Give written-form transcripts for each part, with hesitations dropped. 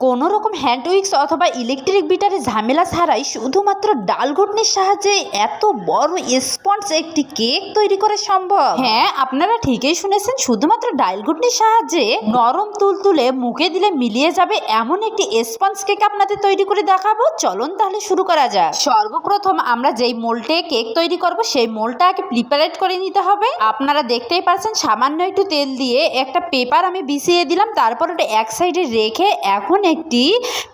কোনো রকম hand weeks অথবা ইলেকট্রিক বিটারে ঝামেলা ছাড়াই শুধুমাত্র ডাল ঘুটনির সাহায্যে এত বড় স্পঞ্জ একটি কেক তৈরি করা সম্ভব। হ্যাঁ, আপনারা ঠিকই শুনেছেন, শুধুমাত্র ডাল ঘুটনির সাহায্যে নরম তুলতুলে মুখে দিলে মিলিয়ে যাবে এমন একটি স্পঞ্জ কেক আপনাদের তৈরি করে দেখাবো। চলুন তাহলে শুরু করা যাক। সর্বপ্রথম আমরা যেই মোল্ডে কেক তৈরি করব সেই মোল্ডটাকে প্রিপারেট করে নিতে হবে। আপনারা দেখতেই পাচ্ছেন সামান্য একটু তেল দিয়ে একটা পেপার আমি বিছিয়ে দিলাম, তারপর ওটা এক সাইডে রেখে এখন একটি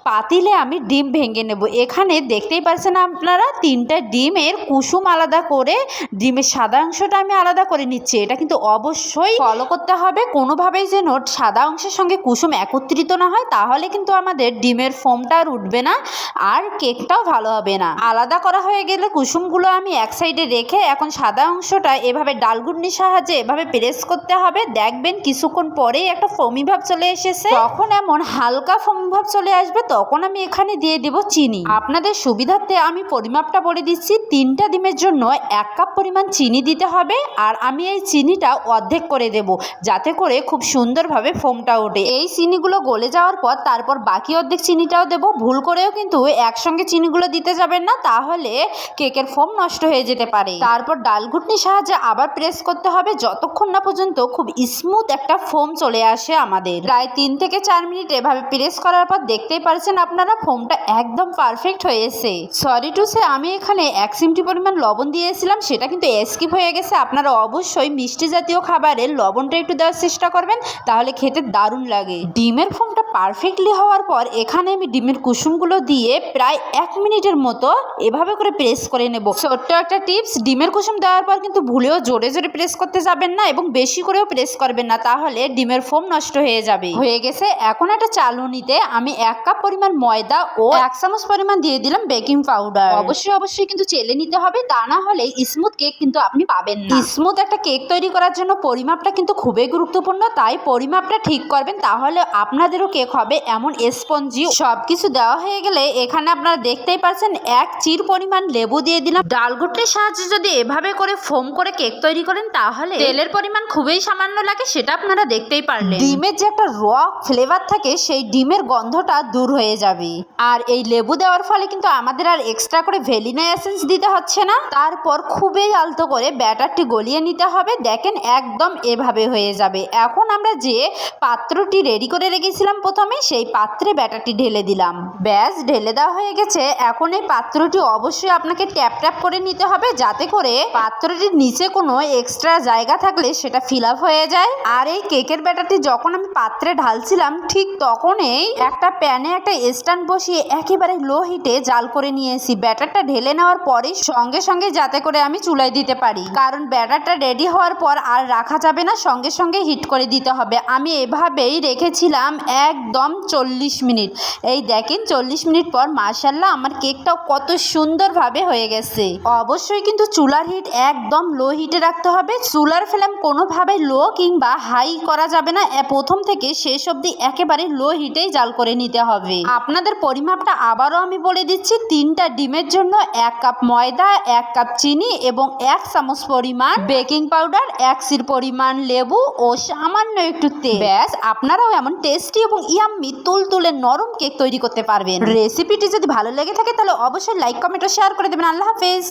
পাতিলে আমি ডিম ভেঙে নেব। এখানে দেখতেই পাচ্ছেন আপনারা তিনটা ডিমের কুসুম আলাদা করে ডিমের সাদা অংশটা আমি আলাদা করে নিচ্ছি। এটা কিন্তু অবশ্যই ফলো করতে হবে, কোনোভাবেই যেন সাদা অংশের সঙ্গে কুসুম একত্রিত না হয়, তাহলে কিন্তু আমাদের ডিমের ফোমটা আর উঠবে না আর কেকটাও ভালো হবে না। আলাদা করা হয়ে গেলে কুসুমগুলো আমি এক সাইডে রেখে এখন সাদা অংশটা এভাবে ডালঘুটনির সাহায্যে এভাবে প্রেস করতে হবে। দেখবেন কিছুক্ষণ পরেই একটা ফোমি ভাব চলে এসেছে। তখন এমন হালকা ফোমি ভাব চলে আসবে, তখন আমি এখানে দিয়ে দেব চিনি। আপনাদের সুবিধার্থে আমি পরিমাপটা বলে দিচ্ছি, 3টা ডিমের জন্য 1 কাপ পরিমাণ চিনি দিতে হবে। আর আমি এই চিনিটা অর্ধেক করে দেব, যাতে করে খুব সুন্দরভাবে ফোমটা ওঠে। এই চিনিগুলো গলে যাওয়ার পর তারপর বাকি অর্ধেক চিনিটাও দেব। ভুল করেও কিন্তু একসঙ্গে চিনিগুলো দিতে যাবেন না, তাহলে কেকের ফোম নষ্ট হয়ে যেতে পারে। তারপর ডালঘুটনির সাহায্যে আবার প্রেস করতে হবে যতক্ষণ না পর্যন্ত খুব স্মুথ একটা ফোম চলে আসে। আমাদের প্রায় 3 থেকে 4 মিনিট এভাবে প্রেস করার পর দেখতেই পারছেন আপনারা ফোমটা একদম পারফেক্ট হয়েছে। সরি টু সে, আমি এখানে 1 চিমটি পরিমাণ লবণ দিয়েছিলাম, সেটা কিন্তু স্কিপ হয়ে গেছে। আপনারা অবশ্যই মিষ্টি জাতীয় খাবারের লবণটা একটু দেওয়ার চেষ্টা করবেন, তাহলে খেতে দারুণ লাগে। ডিমের ফোমটা পারফেক্টলি হওয়ার পর এখানে আমি ডিমের কুসুমগুলো দিয়ে প্রায় 1 মিনিটের মতো এভাবে করে প্রেস করে নেব। ছোট্ট একটা টিপস, ডিমের কুসুম দেওয়ার পর কিন্তু ভুলেও জোরে জোরে প্রেস করতে যাবেন না এবং বেশি করেও প্রেস করবেন না, তাহলে ডিমের ফোম নষ্ট হয়ে যাবে। হয়ে গেছে। এখন একটা চালনিতে আমি 1 কাপ পরিমাণ ময়দা ও 1 চামচ পরিমাণ দিয়ে দিলাম বেকিং পাউডার। অবশ্যই কিন্তু চেলে নিতে হবে, তা না হলে স্মুথ কেক কিন্তু আপনি পাবেন না। স্মুথ একটা কেক তৈরি করার জন্য পরিমাপটা কিন্তু খুবই গুরুত্বপূর্ণ, তাই পরিমাপটা ঠিক করবেন, তাহলে আপনাদেরও কেক হবে এমন স্পঞ্জি। সবকিছু দেওয়া হয়ে গেলে এখানে আপনারা দেখতেই পাচ্ছেন 1 চির পরিমাণ লেবু দিয়ে দিলাম। ডালঘুটনির সাহায্যে যদি এভাবে করে ফোম করে কেক তৈরি করেন তাহলে তেলের পরিমাণ খুবই সামান্য লাগে, সেটা আপনারা দেখতেই পারলেন। ডিমের যে একটা রক ফ্লেভার থাকে সেই ডিমের গন্ধটা দূর হয়ে যাবে। আর এই লেবু দেওয়ার ফলে কিন্তু আমাদের আর এক্সট্রা করে ভ্যানিলা এসেন্স দিতে হচ্ছে না। তারপর খুবই আলতো করে ব্যাটারটি গলিয়ে নিতে হবে। দেখেন একদম এভাবে হয়ে যাবে। এখন আমরা যে পাত্রটি রেডি করে রেখেছিলাম প্রথমে, সেই পাত্রে ব্যাটারটি ঢেলে দিলাম। ব্যাস, ঢেলে দেওয়া হয়ে গেছে। এখন এই পাত্রটি অবশ্যই আপনাকে ট্যাপ ট্যাপ করে নিতে হবে, যাতে করে পাত্রটির নিচে কোনো এক্সট্রা জায়গা থাকলে সেটা ফিল আপ হয়ে যায়। আর এই কেকের ব্যাটারটি যখন আমি পাত্রে ঢালছিলাম ঠিক তখনই একটা প্যানে একটা স্ট্যান্ড বসিয়ে একেবারে লো হিটে জাল করে নিয়েছি। ব্যাটারটা ঢেলে নেওয়ার পরে সঙ্গে সঙ্গে যাতে করে আমি চুলায় দিতে পারি, কারণ ব্যাটারটা রেডি হওয়ার পর আর রাখা যাবে না, সঙ্গে সঙ্গে হিট করে দিতে হবে। আমি এভাবেই রেখেছিলাম একদম 40 মিনিট। এই দেখেন 40 মিনিট পর মাশাআল্লাহ আমার কেকটাও কত সুন্দরভাবে হয়ে গেছে। অবশ্যই কিন্তু চুলার হিট একদম লো হিটে রাখতে হবে। চুলার ফ্লেম কোনোভাবে লো কিংবা হাই করা যাবে না, প্রথম থেকে শেষ অবধি একেবারে লো হিটেই জাল করে নিতে হবে। আপনাদের পরিমাপটা আবারও আমি বলে দিচ্ছি, 3টা ডিমের জন্য 1 কাপ ময়দা, 1 কাপ চিনি এবং 1 চামচ পরিমাণ বেকিং পাউডার, 1 চির পরিমাণ লেবু ও সামান্য একটু তেল। ব্যাস, আপনারাও এমন টেস্টি এবং ইয়াম্মি তুলতুলে নরম কেক তৈরি করতে পারবেন। রেসিপিটি যদি ভালো লেগে থাকে তাহলে অবশ্যই লাইক, কমেন্ট ও শেয়ার করে দেবেন। আল্লাহ হাফেজ।